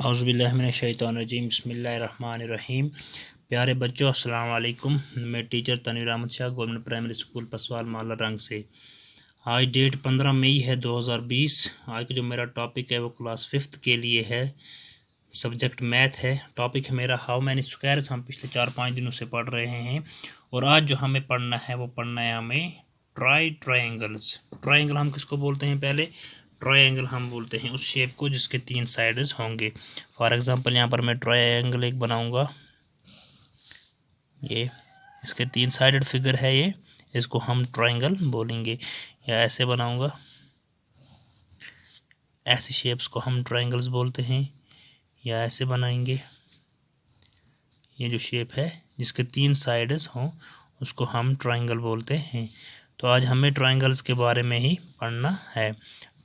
औज़ुबिल्लाहिमिनश्शैतानिर्रजीम बिस्मिल्लाहिर्रहमानिर्रहीम। प्यारे बच्चों, अस्सलाम वालेकुम। मैं teacher Tanveer Ahmed Shah, government primary school Paswal Mala Rang से। आज डेट 15 मई है 2020। आज का जो मेरा टॉपिक है वो क्लास 5th के लिए है। सब्जेक्ट मैथ है। टॉपिक है मेरा हाउ मैनी स्क्वायर्स। हम पिछले 4-5 दिनों से पढ़ रहे हैं और आज जो हमें पढ़ना है वो पढ़ना है हमें ट्राइंगल्स। ट्राइंगल हम किसको बोलते हैं? पहले ट्रायंगल हम बोलते हैं उस शेप को जिसके 3 साइड्स होंगे। फॉर एग्जांपल यहाँ पर मैं ट्रायंगल एक बनाऊंगा। ये इसके 3 साइडेड फिगर है, ये इसको हम ट्रायंगल बोलेंगे। या ऐसे बनाऊंगा, ऐसी शेप्स को हम ट्रायंगल्स बोलते हैं। या ऐसे बनाएंगे, ये जो शेप है जिसके 3 साइड्स हों उसको हम ट्रायंगल बोलते हैं। तो आज हमें ट्रायंगल्स के बारे में ही पढ़ना है।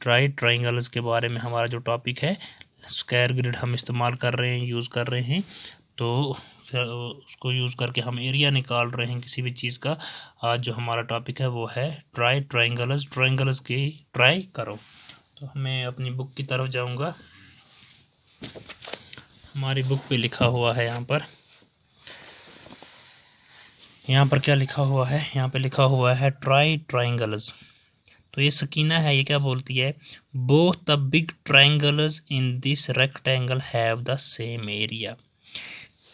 ट्रायंगल्स के बारे में हमारा जो टॉपिक है, स्क्वायर ग्रिड हम इस्तेमाल कर रहे हैं, यूज़ कर रहे हैं। तो उसको यूज़ करके हम एरिया निकाल रहे हैं किसी भी चीज़ का। आज जो हमारा टॉपिक है वो है ट्रायंगल्स की ट्राई करो। तो मैं अपनी बुक की तरफ जाऊंगा। हमारी बुक पे लिखा हुआ है, यहाँ पर क्या लिखा हुआ है? यहाँ पे लिखा हुआ है ट्रायंगल्स। तो ये सकीना है, ये क्या बोलती है? Both the big triangles in this rectangle have the same area.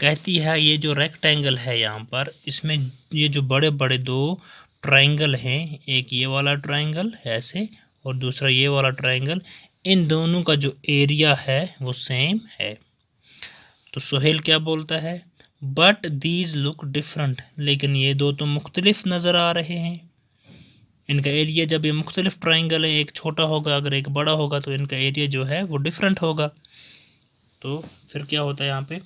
कहती है ये जो रेक्टेंगल है यहाँ पर, इसमें ये जो बड़े बड़े 2 ट्रायंगल हैं, एक ये वाला ट्रायंगल ऐसे और दूसरा ये वाला ट्रायंगल, इन दोनों का जो एरिया है वो सेम है। तो सोहेल क्या बोलता है? But these look different. लेकिन ये 2 तो मुख्तलिफ नज़र आ रहे हैं। इनका एरिया, जब ये मुख्तलिफ ट्रायंगल है, एक छोटा होगा अगर एक बड़ा होगा तो इनका एरिया जो है वो डिफरेंट होगा। तो फिर क्या होता है यहाँ पे?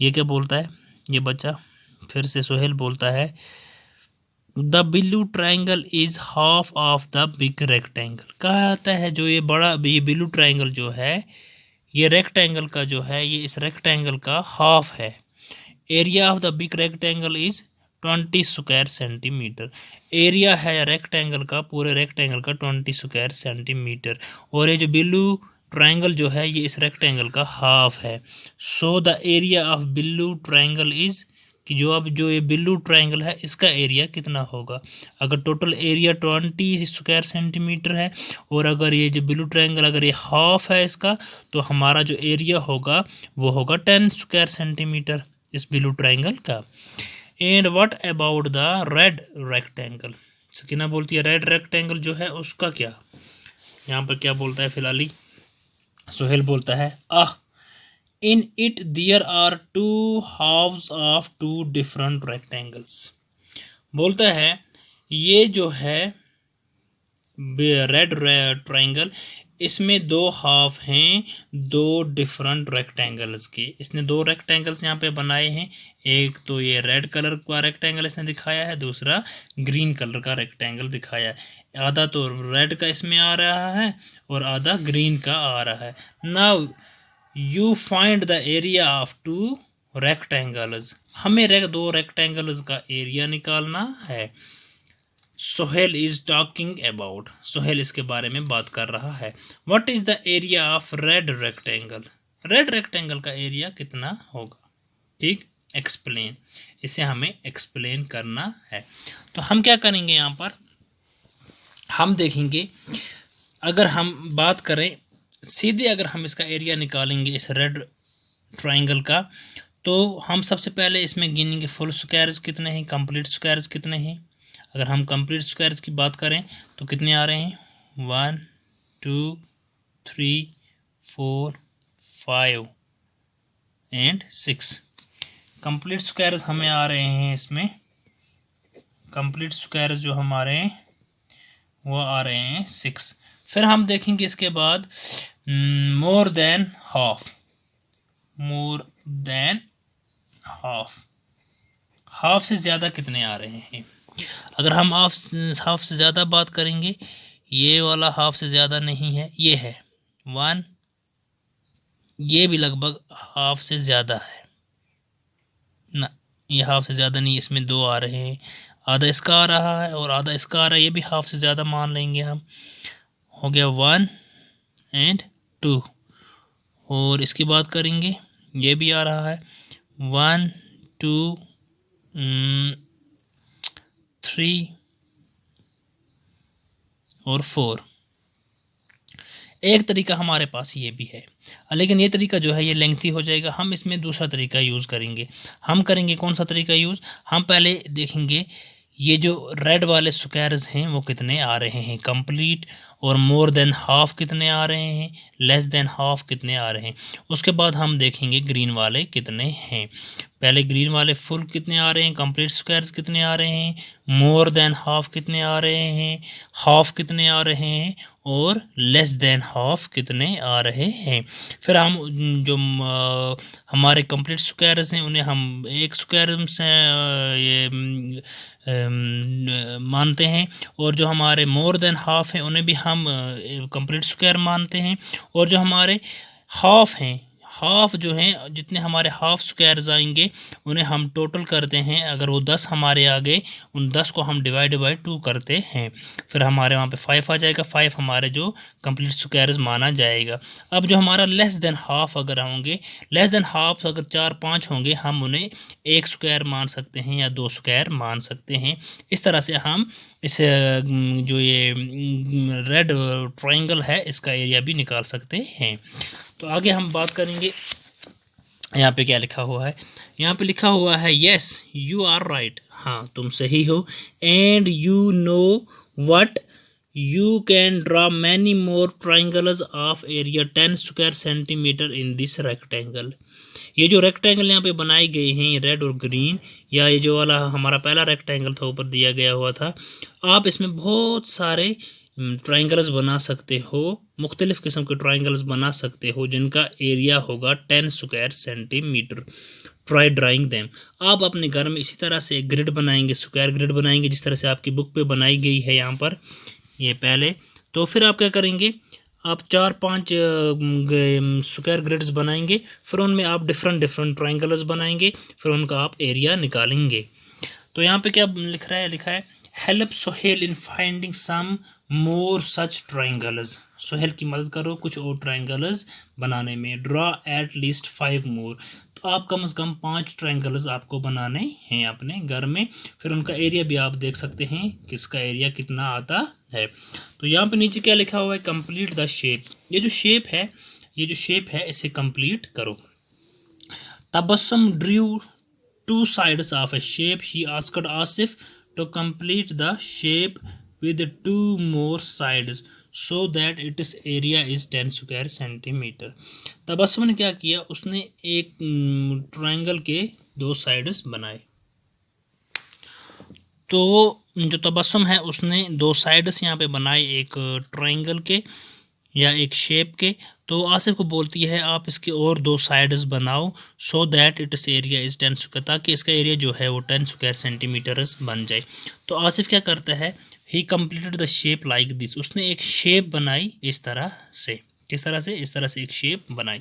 ये क्या बोलता है ये बच्चा? फिर से सोहेल बोलता है the blue triangle is half of the big rectangle. कहता है जो ये बिलू ट्रायंगल जो है, ये रेक्टेंगल का जो है, ये इस रेक्टेंगल का हाफ है। Area of the big rectangle is 20 square centimetre. Area है रेक्टेंगल का, पूरे रेक्टेंगल का 20 स्क्वायर सेंटीमीटर। और ये जो बिलू ट्रायंगल जो है ये इस रेक्टेंगल का हाफ है। So the area of blue triangle is, कि जो ये बिलू ट्रायंगल है इसका एरिया कितना होगा? अगर टोटल एरिया 20 स्क्वायर सेंटीमीटर है और अगर ये जो बिलू ट्रायंगल अगर ये हाफ है इसका, तो हमारा जो एरिया होगा वो होगा 10 स्क्वायर सेंटीमीटर इस बिलू ट्रायंगल का। And what about the red rectangle? Sakina बोलती है रेड रेक्टेंगल जो है उसका क्या? यहाँ पर क्या बोलता है फिलहाल? सोहेल बोलता है in it there are 2 halves of 2 different rectangles. बोलता है ये जो है रेड ट्रायंगल, इसमें 2 हाफ हैं 2 डिफरेंट रेक्टेंगल्स के। इसने 2 रेक्टेंगल्स यहाँ पे बनाए हैं। एक तो ये रेड कलर का रेक्टेंगल इसने दिखाया है, दूसरा ग्रीन कलर का रेक्टेंगल दिखाया है। आधा तो रेड का इसमें आ रहा है और आधा ग्रीन का आ रहा है। Now you find the area of 2 rectangles. हमें 2 रेक्टेंगल्स का एरिया निकालना है। Sohail is talking about, Sohail इसके बारे में बात कर रहा है। What is the area of red rectangle? Red rectangle का एरिया कितना होगा? ठीक, एक्सप्लेन। इसे हमें एक्सप्लेन करना है। तो हम क्या करेंगे यहाँ पर? हम देखेंगे, अगर हम बात करें सीधे, अगर हम इसका एरिया निकालेंगे इस रेड ट्रायंगल का, तो हम सबसे पहले इसमें गिनेंगे फुल स्क्वायर्स कितने हैं, कंप्लीट स्क्वायर्स कितने हैं। अगर हम कंप्लीट स्क्वायर्स की बात करें तो कितने आ रहे हैं? 1 2 3 4 5 एंड 6 कंप्लीट स्क्वायर्स हमें आ रहे हैं। इसमें कंप्लीट स्क्वायर्स जो हमारे हैं वो आ रहे हैं 6। फिर हम देखेंगे इसके बाद मोर देन हाफ से ज़्यादा कितने आ रहे हैं? अगर हम हाफ से ज़्यादा बात करेंगे, ये वाला हाफ से ज़्यादा नहीं है, ये है 1, ये भी लगभग हाफ से ज़्यादा है ना, ये हाफ से ज़्यादा नहीं, इसमें 2 आ रहे हैं। आधा इसका आ रहा है और आधा इसका आ रहा है, ये भी हाफ से ज़्यादा मान लेंगे हम। हो गया 1 एंड 2। और इसकी बात करेंगे, ये भी आ रहा है 1 2 3 और 4। एक तरीका हमारे पास ये भी है, लेकिन ये तरीका जो है ये लेंथी हो जाएगा। हम इसमें दूसरा तरीका यूज़ करेंगे। हम करेंगे कौन सा तरीका यूज़, हम पहले देखेंगे ये जो रेड वाले स्क्वायर्स हैं वो कितने आ रहे हैं कंप्लीट, और मोर देन हाफ कितने आ रहे हैं, लेस देन हाफ कितने आ रहे हैं। उसके बाद हम देखेंगे ग्रीन वाले कितने हैं। पहले ग्रीन वाले फुल कितने आ रहे हैं, कंप्लीट स्क्वायर्स कितने आ रहे हैं, मोर देन हाफ कितने आ रहे हैं, हाफ कितने आ रहे हैं, और लेस देन हाफ कितने आ रहे हैं। फिर हम जो हमारे कंप्लीट स्क्वायर्स हैं उन्हें हम एक स्क्वायर से ये मानते हैं, और जो हमारे मोर देन हाफ हैं उन्हें भी हम कंप्लीट स्क्वायर मानते हैं, और जो हमारे हाफ हैं, हाफ जो हैं जितने हमारे हाफ स्क्वायर्स आएंगे उन्हें हम टोटल करते हैं। अगर वो 10 हमारे आ गए, उन 10 को हम डिवाइड बाई 2 करते हैं, फिर हमारे वहाँ पे 5 आ जाएगा। 5 हमारे जो कंप्लीट स्क्वायर्स माना जाएगा। अब जो हमारा लेस देन हाफ अगर होंगे, लेस देन हाफ अगर 4-5 होंगे, हम उन्हें एक स्क्वायर मान सकते हैं या 2 स्क्वायर मान सकते हैं। इस तरह से हम इस जो ये रेड ट्रायंगल है इसका एरिया भी निकाल सकते हैं। तो आगे हम बात करेंगे, यहाँ पे क्या लिखा हुआ है, यहाँ पे लिखा हुआ है यस यू आर राइट, हाँ तुम सही हो, and you know what you can draw many more triangles of area 10 square centimetre in this rectangle. ये जो रेक्टेंगल यहाँ पे बनाए गए हैं, ये रेड और ग्रीन, या ये जो वाला हमारा पहला रेक्टेंगल था ऊपर दिया गया हुआ था, आप इसमें बहुत सारे ट्राइंगल्स बना सकते हो, मुख्तलिफ़ किस्म के ट्राइंगल्स बना सकते हो जिनका एरिया होगा 10 square centimetre. Try drawing them. आप अपने घर में इसी तरह से एक ग्रिड बनाएंगे, स्क्वायर ग्रिड बनाएंगे, जिस तरह से आपकी बुक पे बनाई गई है यहाँ पर ये पहले। तो फिर आप क्या करेंगे, आप 4-5 स्क्वायर ग्रिड्स बनाएंगे, फिर उनमें आप डिफरेंट ट्राइंगल्स बनाएंगे, फिर उनका आप एरिया निकालेंगे। तो यहाँ पे क्या लिखा है help Sohail in finding some more such triangles. Sohail की मदद करो कुछ और ट्राइंगल्स बनाने में। Draw at least 5 more. तो आप कम से कम 5 ट्राइंगल्स आपको बनाने हैं अपने घर में। फिर उनका एरिया भी आप देख सकते हैं किसका एरिया कितना आता है। तो यहाँ पे नीचे क्या लिखा हुआ है, कंप्लीट द शेप। ये जो शेप है इसे कंप्लीट करो। Tabassum Drew 2 sides of a shape. He asked Asif to complete the shape with 2 more sides so that its area is 10 square centimeter. Tabassum ने क्या किया, उसने एक ट्रायंगल के 2 साइड्स बनाए। तो जो तबस्सुम है उसने 2 साइड्स यहाँ पे बनाए एक ट्रायंगल के या एक शेप के। तो आसिफ को बोलती है आप इसके और 2 साइड्स बनाओ, so that it's area is 10 square, ताकि इसका एरिया जो है वो 10 स्क्वायर सेंटीमीटर्स बन जाए। तो आसिफ क्या करता है, ही completed the shape like this. उसने एक शेप बनाई इस तरह से। किस तरह से, इस तरह से एक शेप बनाई।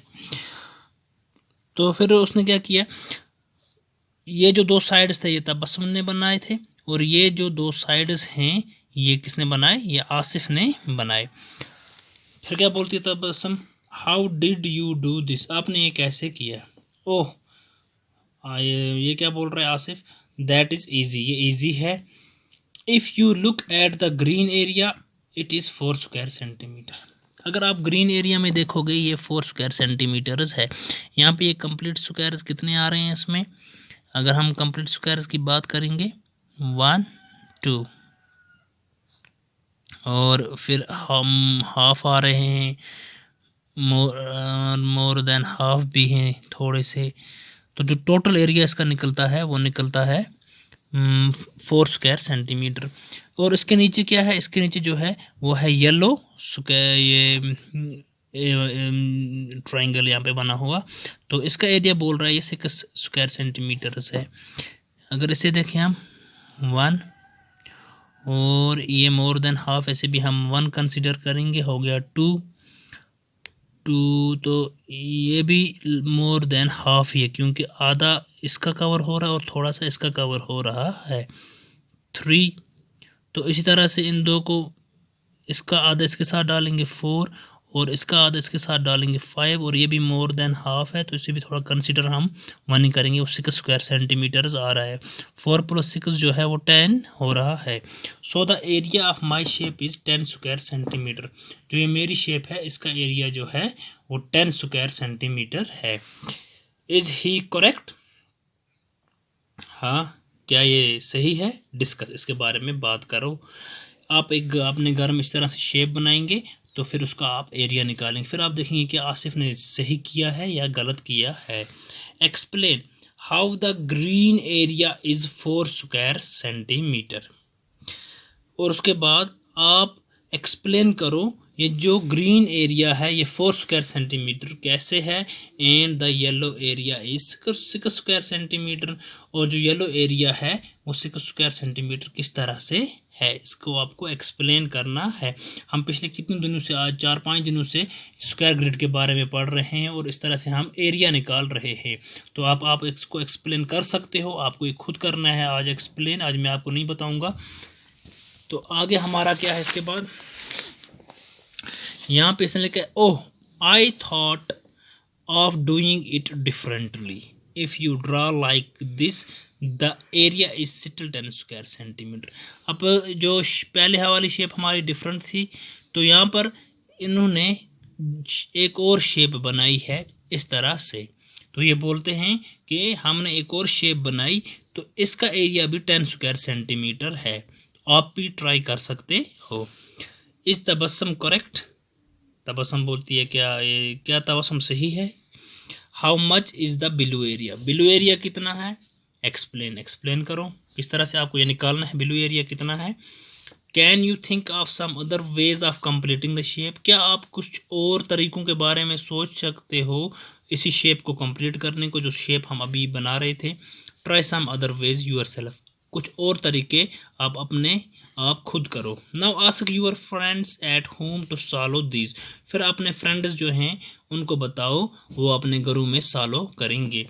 तो फिर उसने क्या किया, ये जो 2 साइड्स थे ये तबस्सुम ने बनाए थे, और ये जो 2 साइड्स हैं ये किसने बनाए, ये आसिफ ने बनाए। फिर क्या बोलती है Tabassum, how did you do this, आपने ये कैसे किया। ओह ये क्या बोल रहा है आसिफ, दैट इज़ ईजी, ये ईजी है। If you look at the green area it is 4 square centimetre. अगर आप ग्रीन एरिया में देखोगे ये 4 स्क्वायर सेंटीमीटर्स है। यहाँ पे ये कंप्लीट स्क्वायर्स कितने आ रहे हैं इसमें, अगर हम कंप्लीट स्क्वायर्स की बात करेंगे 1 2, और फिर हम हाफ आ रहे हैं, मोर देन हाफ भी हैं थोड़े से। तो जो टोटल एरिया इसका निकलता है वो निकलता है 4 स्क्वायर सेंटीमीटर। और इसके नीचे क्या है, इसके नीचे जो है वो है येलो स्क्वायर, ये ट्रायंगल यहाँ पे बना हुआ। तो इसका एरिया बोल रहा है ये 6 स्क्वायर सेंटीमीटर्स है। अगर इसे देखें हम 1, और ये मोर देन हाफ, ऐसे भी हम 1 कंसिडर करेंगे, हो गया 2, तो ये भी मोर देन हाफ ही है क्योंकि आधा इसका कवर हो रहा है और थोड़ा सा इसका कवर हो रहा है 3। तो इसी तरह से इन दो को, इसका आधा इसके साथ डालेंगे 4, और इसका आधा इसके साथ डालेंगे 5, और ये भी मोर देन हाफ है तो इसे भी थोड़ा कंसिडर हम 1 करेंगे। वो 6 स्क्वायर सेंटीमीटर्स आ रहा है। 4 + 6 जो है वो 10 हो रहा है। So the area of my shape is 10 square centimetre. जो ये मेरी शेप है इसका एरिया जो है वो 10 स्क्वायर सेंटीमीटर है। Is he correct? हाँ, क्या ये सही है? डिस्कस, इसके बारे में बात करो। आप एक अपने घर में इस तरह से शेप बनाएंगे तो फिर उसका आप एरिया निकालेंगे। फिर आप देखेंगे कि आसिफ ने सही किया है या गलत किया है। Explain how the green area is 4 square centimetre. और उसके बाद आप एक्सप्लेन करो ये जो ग्रीन एरिया है ये 4 स्क्वायर सेंटीमीटर कैसे है, and the yellow area is 6 square centimetre, और जो येलो एरिया है वो 6 स्क्वायर सेंटीमीटर किस तरह से है, इसको आपको एक्सप्लेन करना है। हम पिछले कितने दिनों से, आज 4-5 दिनों से स्क्वायर ग्रिड के बारे में पढ़ रहे हैं और इस तरह से हम एरिया निकाल रहे हैं। तो आप इसको एक्सप्लेन कर सकते हो, आपको ये खुद करना है आज एक्सप्लेन, आज मैं आपको नहीं बताऊँगा। तो आगे हमारा क्या है इसके बाद, यहाँ पे इसने लिखा है oh I thought of doing it differently, if you draw like this the area is still 10 square centimetre. अब जो पहले वाली शेप हमारी डिफरेंट थी तो यहाँ पर इन्होंने एक और शेप बनाई है इस तरह से। तो ये बोलते हैं कि हमने एक और शेप बनाई तो इसका एरिया भी 10 स्क्वायर सेंटीमीटर है। आप भी ट्राई कर सकते हो। इस तबस्सुम करेक्ट? तबस्सुम बोलती है क्या तबस्सुम सही है? How much is the blue area? Blue area कितना है? एक्सप्लेन करो किस तरह से आपको ये निकालना है, बिलू एरिया कितना है। Can you think of some other ways of completing the shape? क्या आप कुछ और तरीकों के बारे में सोच सकते हो इसी शेप को कंप्लीट करने को, जो शेप हम अभी बना रहे थे। Try some other ways yourself, कुछ और तरीके आप खुद करो। Now ask your friends at home to solve this. फिर अपने फ्रेंड्स जो हैं उनको बताओ वो अपने घरों में सॉल्व करेंगे।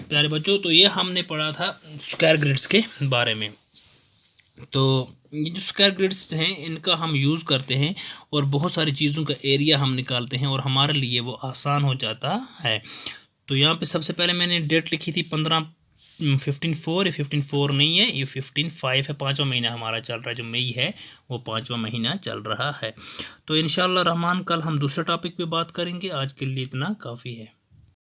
प्यारे बच्चों, तो ये हमने पढ़ा था स्क्वायर ग्रिड्स के बारे में। तो ये जो स्क्वायर ग्रिड्स हैं इनका हम यूज़ करते हैं और बहुत सारी चीज़ों का एरिया हम निकालते हैं और हमारे लिए वो आसान हो जाता है। तो यहाँ पे सबसे पहले मैंने डेट लिखी थी 15/4। ये 15/4 नहीं है, ये 15/5 है। 5वां महीना हमारा चल रहा है, जो मई है वो 5वां महीना चल रहा है। तो इंशाअल्लाह रहमान कल हम दूसरे टॉपिक पे बात करेंगे। आज के लिए इतना काफ़ी है।